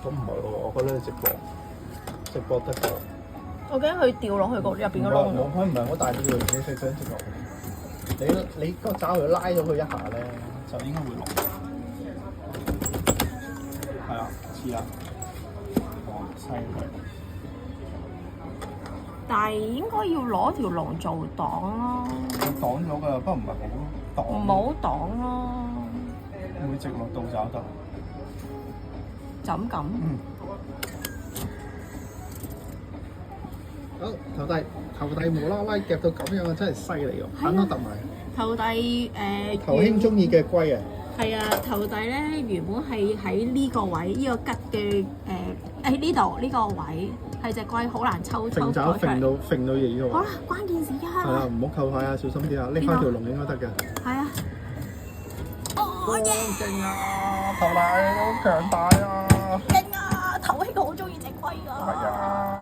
咁唔係喎，我覺得你直播得㗎。我驚佢掉落去個入邊個窿度。佢唔係好大啲喎，你想直落去。你個爪佢拉咗佢一下咧，就應該會落。係啊，似啊。哇，犀利！但係應該要攞條龍做擋咯。佢擋咗㗎，不過唔係好擋。唔好擋咯。會直落到爪得。就咁。好，頭弟無啦啦夾到咁樣，真係犀利喎！眼都突埋。頭弟頭兄中意嘅龜啊！係啊，頭弟咧原本係喺呢個位，呢個吉嘅呢度呢個位係隻龜好難抽揈爪揈到嘢喎。好啦，關鍵時間。係啊，唔好扣牌啊，小心啲啊！拎翻條龍應該得嘅。係啊。好勁啊！頭弟好強大啊！